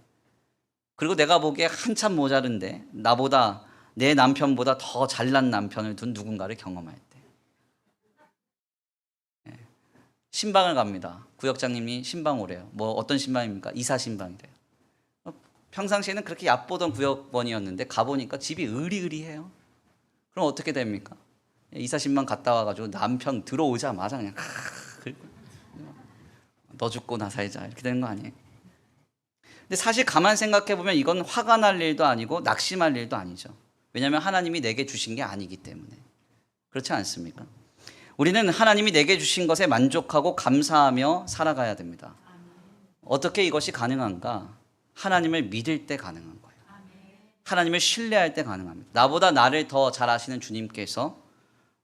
그리고 내가 보기에 한참 모자른데 나보다 내 남편보다 더 잘난 남편을 둔 누군가를 경험할 때, 신방을 갑니다. 구역장님이 신방 오래요. 뭐 어떤 신방입니까? 이사 신방이래요. 평상시에는 그렇게 얕보던 구역원이었는데 가보니까 집이 으리으리해요. 그럼 어떻게 됩니까? 이사 신방 갔다 와가지고 남편 들어오자마자 그냥 너 죽고 나 살자 이렇게 되는 거 아니에요? 근데 사실 가만 생각해 보면 이건 화가 날 일도 아니고 낙심할 일도 아니죠. 왜냐하면 하나님이 내게 주신 게 아니기 때문에. 그렇지 않습니까? 우리는 하나님이 내게 주신 것에 만족하고 감사하며 살아가야 됩니다. 어떻게 이것이 가능한가? 하나님을 믿을 때 가능한 거예요. 하나님을 신뢰할 때 가능합니다. 나보다 나를 더 잘 아시는 주님께서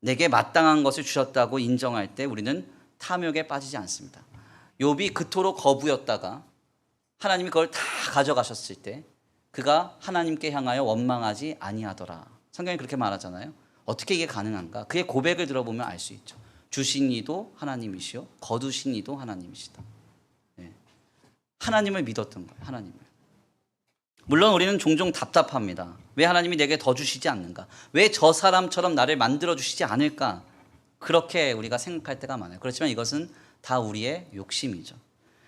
내게 마땅한 것을 주셨다고 인정할 때 우리는 탐욕에 빠지지 않습니다. 욥이 그토록 거부였다가 하나님이 그걸 다 가져가셨을 때 그가 하나님께 향하여 원망하지 아니하더라. 성경이 그렇게 말하잖아요. 어떻게 이게 가능한가? 그의 고백을 들어보면 알 수 있죠. 주신 이도 하나님이시요 거두신 이도 하나님이시다. 네. 하나님을 믿었던 거예요. 하나님을. 물론 우리는 종종 답답합니다. 왜 하나님이 내게 더 주시지 않는가? 왜 저 사람처럼 나를 만들어 주시지 않을까? 그렇게 우리가 생각할 때가 많아요. 그렇지만 이것은 다 우리의 욕심이죠.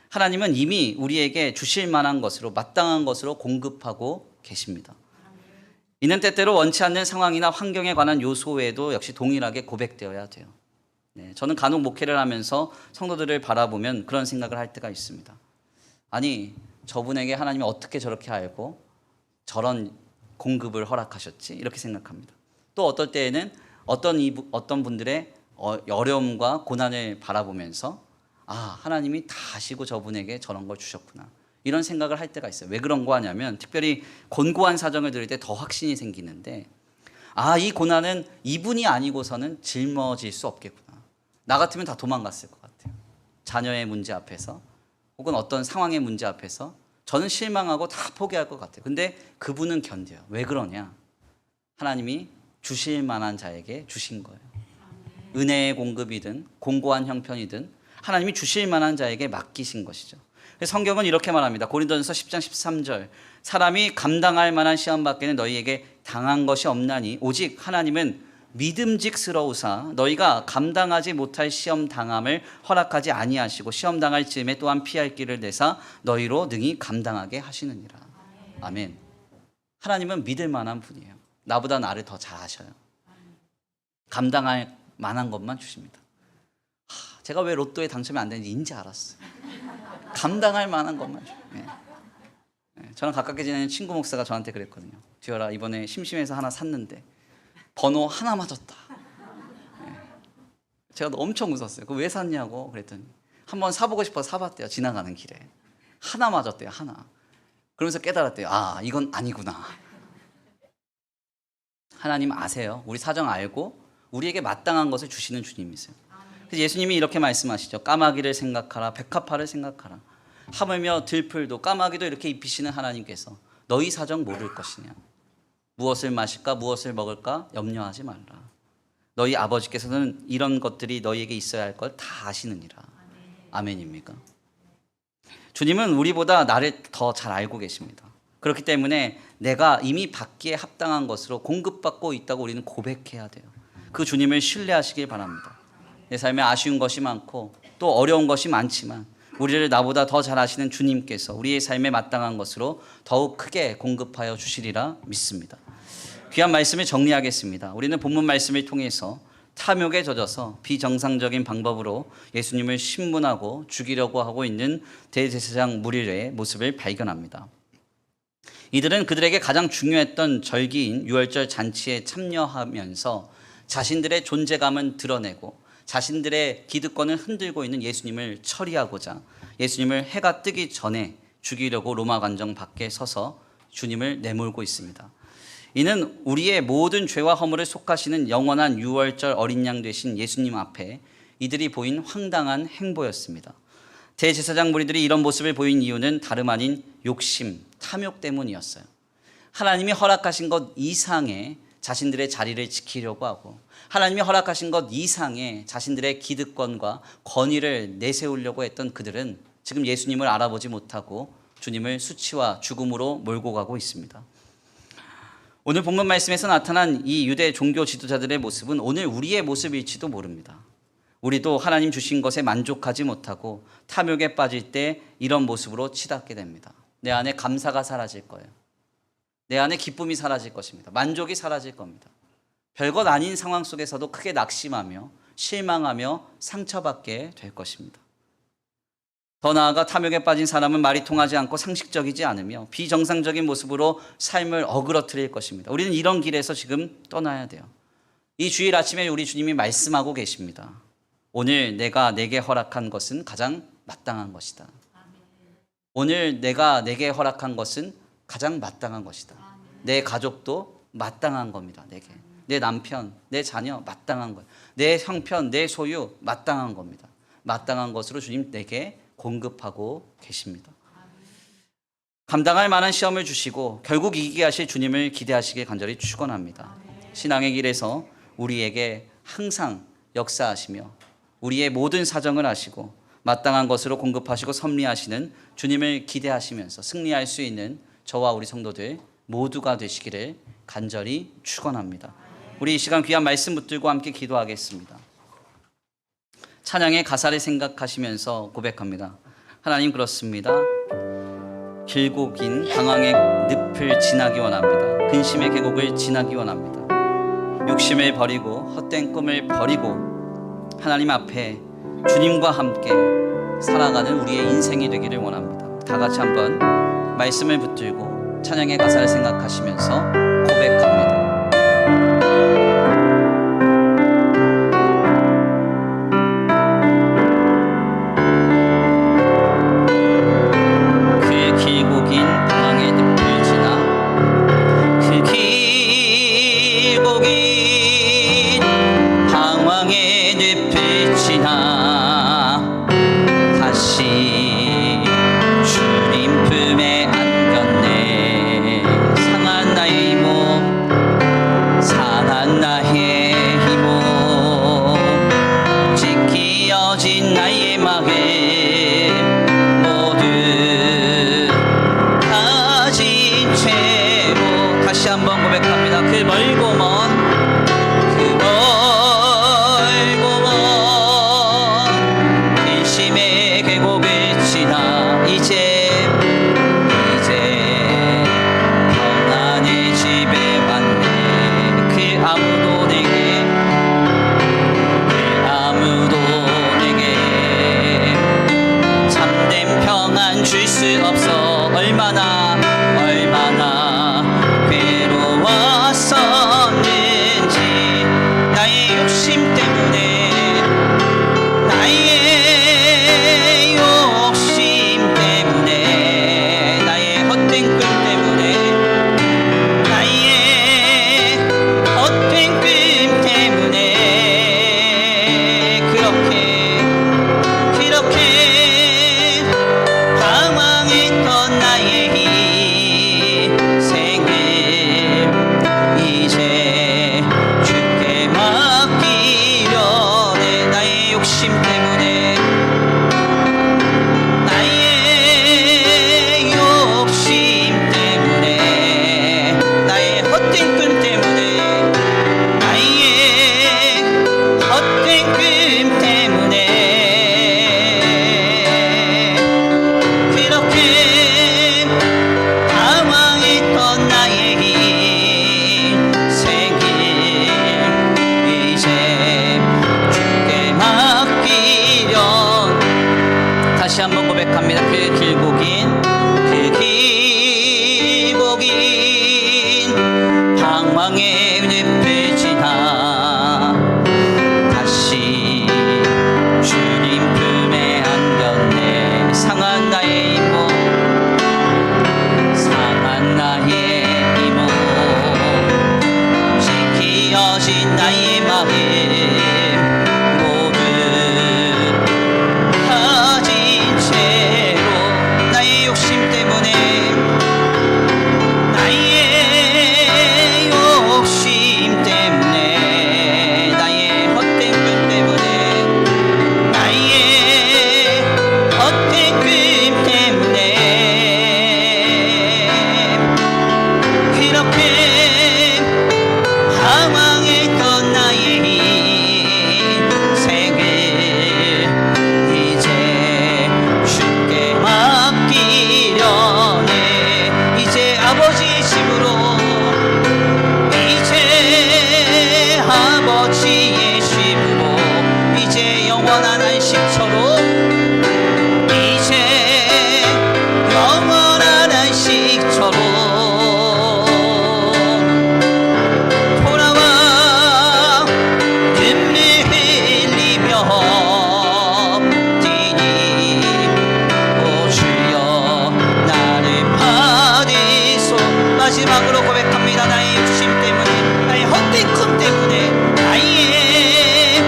하나님은 이미 우리에게 주실 만한 것으로 마땅한 것으로 공급하고 계십니다. 이는 때때로 원치 않는 상황이나 환경에 관한 요소 외에도 역시 동일하게 고백되어야 돼요. 네, 저는 간혹 목회를 하면서 성도들을 바라보면 그런 생각을 할 때가 있습니다. 아니, 저분에게 하나님이 어떻게 저렇게 알고 저런 공급을 허락하셨지? 이렇게 생각합니다. 또 어떨 때에는 어떤 분들의 어려움과 고난을 바라보면서 아, 하나님이 다 아시고 저분에게 저런 걸 주셨구나. 이런 생각을 할 때가 있어요. 왜 그런 거 하냐면 특별히 곤고한 사정을 들을 때 더 확신이 생기는데 아, 이 고난은 이분이 아니고서는 짊어질 수 없겠구나. 나 같으면 다 도망갔을 것 같아요. 자녀의 문제 앞에서 혹은 어떤 상황의 문제 앞에서 저는 실망하고 다 포기할 것 같아요. 근데 그분은 견뎌요. 왜 그러냐? 하나님이 주실 만한 자에게 주신 거예요. 은혜의 공급이든 공고한 형편이든 하나님이 주실 만한 자에게 맡기신 것이죠. 성경은 이렇게 말합니다. 고린도전서 10장 13절 사람이 감당할 만한 시험 밖에는 너희에게 당한 것이 없나니 오직 하나님은 믿음직스러우사 너희가 감당하지 못할 시험 당함을 허락하지 아니하시고 시험 당할 즈음에 또한 피할 길을 내사 너희로 능히 감당하게 하시느니라. 아멘. 하나님은 믿을 만한 분이에요. 나보다 나를 더 잘 아셔요. 감당할 만한 것만 주십니다. 제가 왜 로또에 당첨이 안 되는지 인지 알았어요. 감당할 만한 것만 줘요. 네. 저는 가깝게 지내는 친구 목사가 저한테 그랬거든요. 듀어라 이번에 심심해서 하나 샀는데 번호 하나 맞았다. 제가 엄청 웃었어요. 그거 왜 샀냐고 그랬더니 한번 사보고 싶어서 사봤대요. 지나가는 길에. 하나 맞았대요. 하나. 그러면서 깨달았대요. 아, 이건 아니구나. 하나님 아세요. 우리 사정 알고 우리에게 마땅한 것을 주시는 주님이세요. 그래서 예수님이 이렇게 말씀하시죠. 까마귀를 생각하라. 백합화를 생각하라. 하물며 들풀도 까마귀도 이렇게 입히시는 하나님께서 너희 사정 모를 것이냐. 무엇을 마실까 무엇을 먹을까 염려하지 말라. 너희 아버지께서는 이런 것들이 너희에게 있어야 할 걸 다 아시느니라. 아멘입니까? 주님은 우리보다 나를 더 잘 알고 계십니다. 그렇기 때문에 내가 이미 받기에 합당한 것으로 공급받고 있다고 우리는 고백해야 돼요. 그 주님을 신뢰하시길 바랍니다. 내 삶에 아쉬운 것이 많고 또 어려운 것이 많지만 우리를 나보다 더 잘 아시는 주님께서 우리의 삶에 마땅한 것으로 더욱 크게 공급하여 주시리라 믿습니다. 귀한 말씀을 정리하겠습니다. 우리는 본문 말씀을 통해서 탐욕에 젖어서 비정상적인 방법으로 예수님을 신문하고 죽이려고 하고 있는 대제사장 무리의 모습을 발견합니다. 이들은 그들에게 가장 중요했던 절기인 유월절 잔치에 참여하면서 자신들의 존재감은 드러내고 자신들의 기득권을 흔들고 있는 예수님을 처리하고자 예수님을 해가 뜨기 전에 죽이려고 로마 관정 밖에 서서 주님을 내몰고 있습니다. 이는 우리의 모든 죄와 허물을 속하시는 영원한 유월절 어린 양 되신 예수님 앞에 이들이 보인 황당한 행보였습니다. 대제사장 무리들이 이런 모습을 보인 이유는 다름 아닌 욕심, 탐욕 때문이었어요. 하나님이 허락하신 것 이상의 자신들의 자리를 지키려고 하고 하나님이 허락하신 것 이상의 자신들의 기득권과 권위를 내세우려고 했던 그들은 지금 예수님을 알아보지 못하고 주님을 수치와 죽음으로 몰고 가고 있습니다. 오늘 본문 말씀에서 나타난 이 유대 종교 지도자들의 모습은 오늘 우리의 모습일지도 모릅니다. 우리도 하나님 주신 것에 만족하지 못하고 탐욕에 빠질 때 이런 모습으로 치닫게 됩니다. 내 안에 감사가 사라질 거예요. 내 안에 기쁨이 사라질 것입니다. 만족이 사라질 겁니다. 별것 아닌 상황 속에서도 크게 낙심하며 실망하며 상처받게 될 것입니다. 더 나아가 탐욕에 빠진 사람은 말이 통하지 않고 상식적이지 않으며 비정상적인 모습으로 삶을 어그러뜨릴 것입니다. 우리는 이런 길에서 지금 떠나야 돼요. 이 주일 아침에 우리 주님이 말씀하고 계십니다. 오늘 내가 내게 허락한 것은 가장 마땅한 것이다. 오늘 내가 내게 허락한 것은 가장 마땅한 것이다. 내 가족도 마땅한 겁니다. 내게. 내 남편, 내 자녀 마땅한 거예요. 내 형편, 내 소유 마땅한 겁니다. 마땅한 것으로 주님 내게 공급하고 계십니다. 감당할 만한 시험을 주시고 결국 이기게 하실 주님을 기대하시길 간절히 축원합니다. 신앙의 길에서 우리에게 항상 역사하시며 우리의 모든 사정을 아시고 마땅한 것으로 공급하시고 섭리하시는 주님을 기대하시면서 승리할 수 있는 저와 우리 성도들 모두가 되시기를 간절히 축원합니다. 우리 이 시간 귀한 말씀 붙들고 함께 기도하겠습니다. 찬양의 가사를 생각하시면서 고백합니다. 하나님 그렇습니다. 길고 긴 방황의 늪을 지나기 원합니다. 근심의 계곡을 지나기 원합니다. 욕심을 버리고 헛된 꿈을 버리고 하나님 앞에 주님과 함께 살아가는 우리의 인생이 되기를 원합니다. 다 같이 한번 말씀을 붙들고 찬양의 가사를 생각하시면서 고백합니다. 괴로웠었는지 나의 욕심 때문에 고백합니다. 그 길고긴 방황의 늪을 지나 다시 주님 품에 안겼네. 상한 나의 이모 지키어진 나의 마음 모두 가진 채로 나의 욕심 때문에 나의 헛된 꿈 때문에 그렇게 방황했던 나의 인생을 이제 주께 맡기려네. 이제 아버지 집으로 아버지의 집으로 이제 영원한 안식처로 이제 영원한 안식처로 돌아와 눈물 흘리며 뛰니 오 주여 나를 받으소. 마지막으로 고백합니다. 나의 욕심 때문에 나의 헛된 꿈 때문에 나의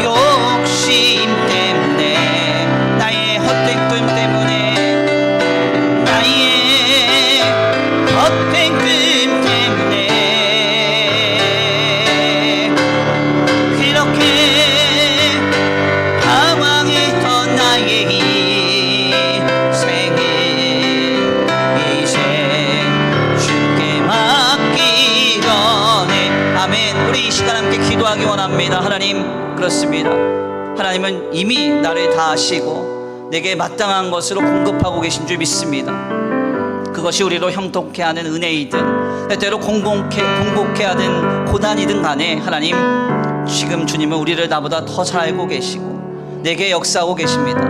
욕심 때문에 나의 헛된 꿈 때문에 나의 헛된 꿈 때문에 그렇게 방황했던 나의 인생을 이제 주께 맡기려네. 아멘. 우리 이 시간 함께 기도하기 원합니다. 하나님, 그렇습니다. 하나님은 이미 나를 다 아시고 내게 마땅한 것으로 공급하고 계신 줄 믿습니다. 그것이 우리로 형통케 하는 은혜이든 때때로 공복케 하는 고난이든 간에 하나님, 지금 주님은 우리를 나보다 더 잘 알고 계시고 내게 역사하고 계십니다.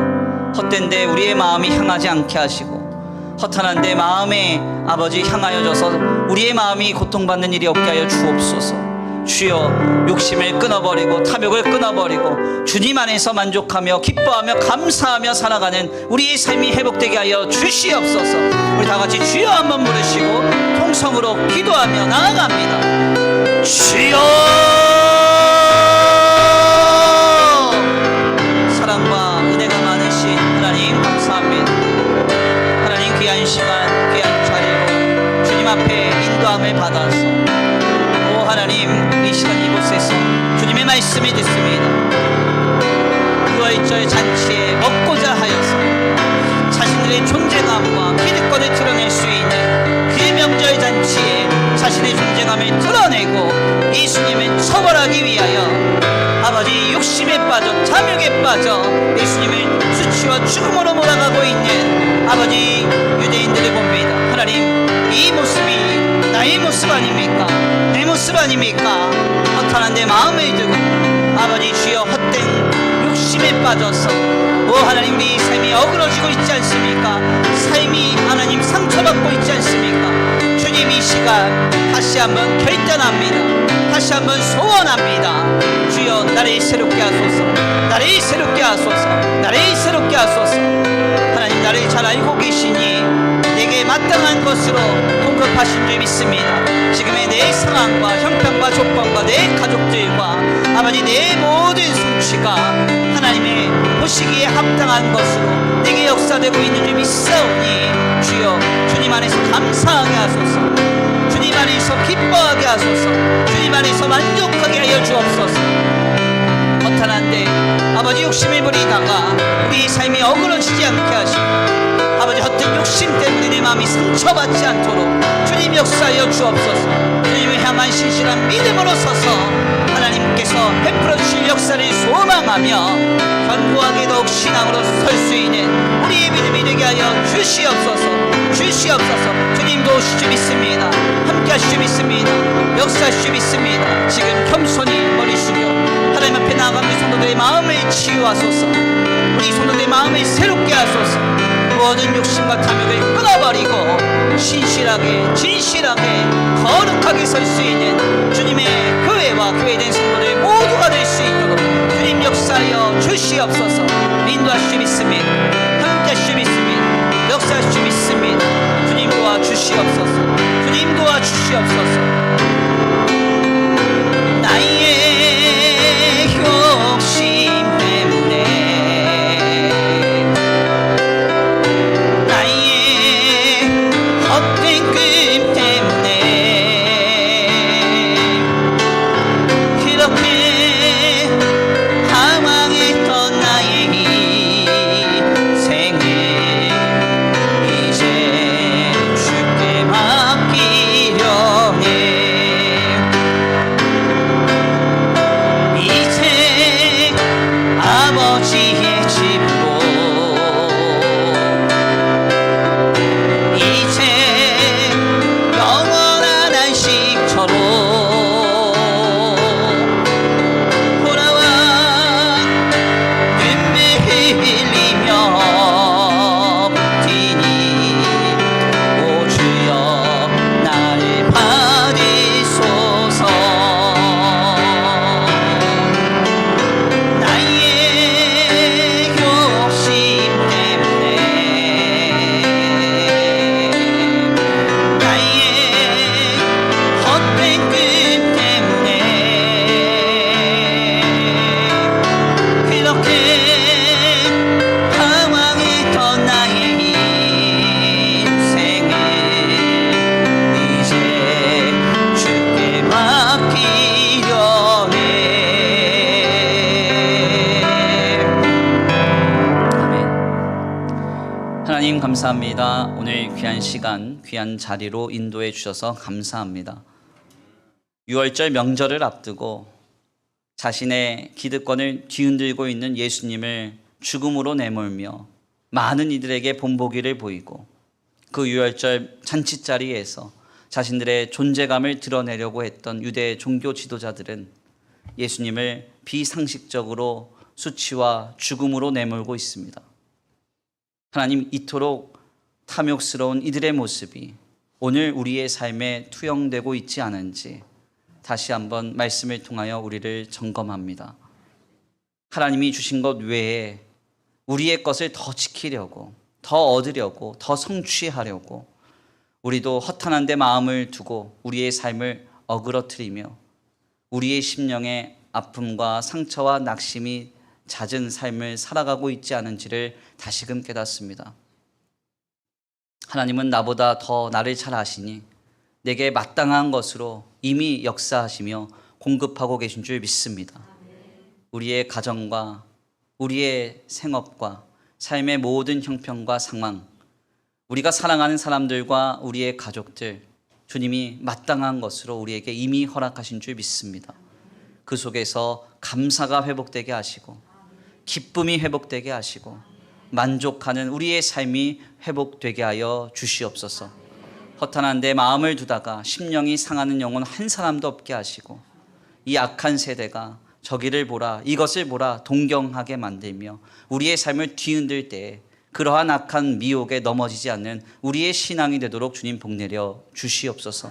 헛된 데 우리의 마음이 향하지 않게 하시고 허탄한 데 마음에 아버지 향하여져서 우리의 마음이 고통받는 일이 없게 하여 주옵소서. 주여, 욕심을 끊어버리고 탐욕을 끊어버리고 주님 안에서 만족하며 기뻐하며 감사하며 살아가는 우리의 삶이 회복되게 하여 주시옵소서. 우리 다같이 주여 한번 부르시고 통성으로 기도하며 나아갑니다. 주여, 사랑과 은혜가 많으신 하나님 감사합니다. 하나님, 귀한 시간 귀한 자리로 주님 앞에 인도함을 받아서 오 하나님, 이 시간 이곳에서 주님의 말씀이 듣습니다. 부활절 잔치에 먹고자 하여서 자신들의 존재감과 기득권을 드러낼 수 있는 그 명절 잔치에 자신의 존재감을 드러내고 예수님을 처벌하기 위하여 아버지 욕심에 빠져 탐욕에 빠져 예수님을 수치와 죽음으로 몰아가고 있는 아버지 유대인들을 봅니다. 하나님, 이 모습이 나의 모습 아닙니까? 내 모습 아닙니까? 허탄한 내 마음을 두고 아버지 주여 헛된 욕심에 빠져서 오 하나님, 우리 삶이 어그러지고 있지 않습니까? 삶이 하나님 상처받고 있지 않습니까? 주님, 이 시간 다시 한번 결단합니다. 다시 한번 소원합니다. 주여, 나를 새롭게 하소서. 나를 새롭게 하소서. 나를 새롭게 하소서. 하나님, 나를 잘 알고 계시니 내게 마땅한 것으로 공급하신 줄 믿습니다. 지금의 내 상황과 형편과 조건과 내 가족들과 아버지 내 모든 성취가 하나님의 보시기에 합당한 것으로 내게 역사되고 있는 줄 믿사오니 주여, 주님 안에서 감사하게 하소서. 주님 안에서 기뻐하게 하소서. 주님 안에서 만족하게 하여 주옵소서. 허탄한데 아버지 욕심을 부리다가 우리 삶이 어그러지지 않게 하시고 아버지 헛된 욕심 때문에 내 마음이 상처받지 않도록 주님 역사하여 주옵소서. 주님을 향한 신실한 믿음으로 서서 하나님께서 베풀어 주실 역사를 소망하며 견고하게 더욱 신앙으로 설 수 있는 우리의 믿음이 되게 하여 주시옵소서. 주시옵소서. 주님 도우실 줄 믿습니다. 함께 하실 줄 믿습니다. 역사하실 줄 믿습니다. 지금 겸손히 머리 숙여 하나님 앞에 나아가는 성도들의 마음을 치유하소서. 우리 성도들의 마음을 새롭게 하소서. 모든 욕심과 탐욕을 끊어버리고 신실하게 진실하게 거룩하게 설 수 있는 주님의 교회와 교회된 성도들 모두가 될 수 있도록 주님 역사하여 주시옵소서. 인도하시 믿습니다. 함께하시 믿습니다. 역사하시 믿습니다. 주님 도와주시옵소서. 주님 도와주시옵소서. 나의 욕심 때문에 나의 헛된 꿈 때문에 그렇게 방황했던 나의 인생을 이제 주께 맡기려 해. 이제 아버지의 집으로 이제 영원한 안식처로 돌아와 눈물 흘리며 뛰니 오 주여 나를 받으소서. 나의 욕심 때문에 나의 헛된 꿈 때문에 그렇게 방황했던 나의 인생을 이제 주께 맡기려 해. 아멘. 하나님 감사합니다. 오늘 귀한 시간, 귀한 자리로 인도해 주셔서 감사합니다. 6월절 명절을 앞두고 자신의 기득권을 뒤흔들고 있는 예수님을 죽음으로 내몰며 많은 이들에게 본보기를 보이고 그 6월절 잔치자리에서 자신들의 존재감을 드러내려고 했던 유대 종교 지도자들은 예수님을 비상식적으로 수치와 죽음으로 내몰고 있습니다. 하나님, 이토록 탐욕스러운 이들의 모습이 오늘 우리의 삶에 투영되고 있지 않은지 다시 한번 말씀을 통하여 우리를 점검합니다. 하나님이 주신 것 외에 우리의 것을 더 지키려고, 더 얻으려고, 더 성취하려고 우리도 허탄한 데 마음을 두고 우리의 삶을 어그러뜨리며 우리의 심령에 아픔과 상처와 낙심이 잦은 삶을 살아가고 있지 않은지를 다시금 깨닫습니다. 하나님은 나보다 더 나를 잘 아시니 내게 마땅한 것으로 이미 역사하시며 공급하고 계신 줄 믿습니다. 우리의 가정과 우리의 생업과 삶의 모든 형편과 상황, 우리가 사랑하는 사람들과 우리의 가족들, 주님이 마땅한 것으로 우리에게 이미 허락하신 줄 믿습니다. 그 속에서 감사가 회복되게 하시고 기쁨이 회복되게 하시고 만족하는 우리의 삶이 회복되게 하여 주시옵소서. 허탄한 데 마음을 두다가 심령이 상하는 영혼 한 사람도 없게 하시고 이 악한 세대가 저기를 보라 이것을 보라 동경하게 만들며 우리의 삶을 뒤흔들 때에 그러한 악한 미혹에 넘어지지 않는 우리의 신앙이 되도록 주님 복내려 주시옵소서.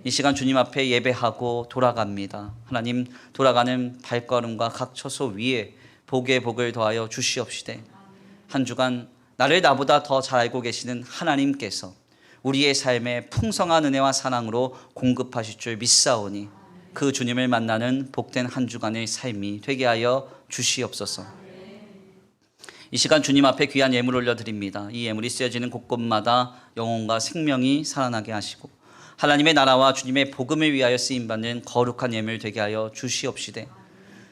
이 시간 주님 앞에 예배하고 돌아갑니다. 하나님, 돌아가는 발걸음과 각 처소 위에 복의 복을 더하여 주시옵시되 한 주간 나를 나보다 더 잘 알고 계시는 하나님께서 우리의 삶에 풍성한 은혜와 사랑으로 공급하실 줄 믿사오니 그 주님을 만나는 복된 한 주간의 삶이 되게 하여 주시옵소서. 이 시간 주님 앞에 귀한 예물 올려드립니다. 이 예물이 쓰여지는 곳곳마다 영혼과 생명이 살아나게 하시고 하나님의 나라와 주님의 복음을 위하여 쓰임받는 거룩한 예물 되게 하여 주시옵시되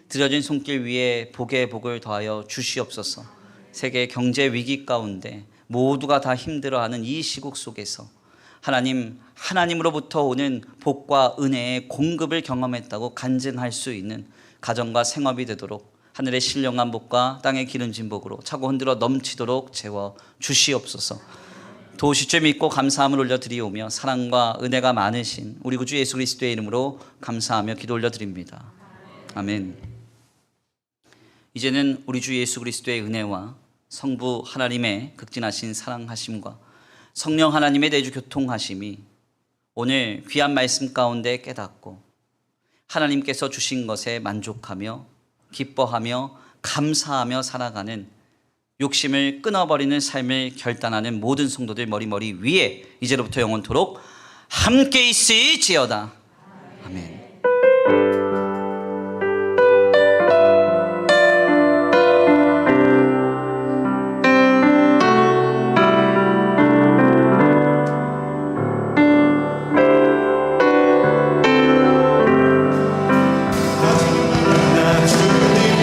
드려진 손길 위에 복의 복을 더하여 주시옵소서. 세계 경제 위기 가운데 모두가 다 힘들어하는 이 시국 속에서 하나님으로부터 오는 복과 은혜의 공급을 경험했다고 간증할 수 있는 가정과 생업이 되도록 하늘의 신령한 복과 땅의 기름진 복으로 차고 흔들어 넘치도록 채워 주시옵소서. 도우실 줄 믿고 감사함을 올려드리오며 사랑과 은혜가 많으신 우리 구주 예수 그리스도의 이름으로 감사하며 기도 올려드립니다. 아멘. 이제는 우리 주 예수 그리스도의 은혜와 성부 하나님의 극진하신 사랑하심과 성령 하나님의 내주 교통하심이 오늘 귀한 말씀 가운데 깨닫고 하나님께서 주신 것에 만족하며 기뻐하며 감사하며 살아가는 욕심을 끊어버리는 삶을 결단하는 모든 성도들 머리 위에 이제로부터 영원토록 함께 있을지어다. 아멘. 주님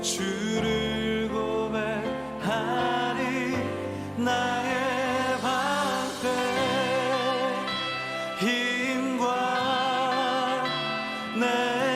주를 고백하리 나의 방패 힘과 내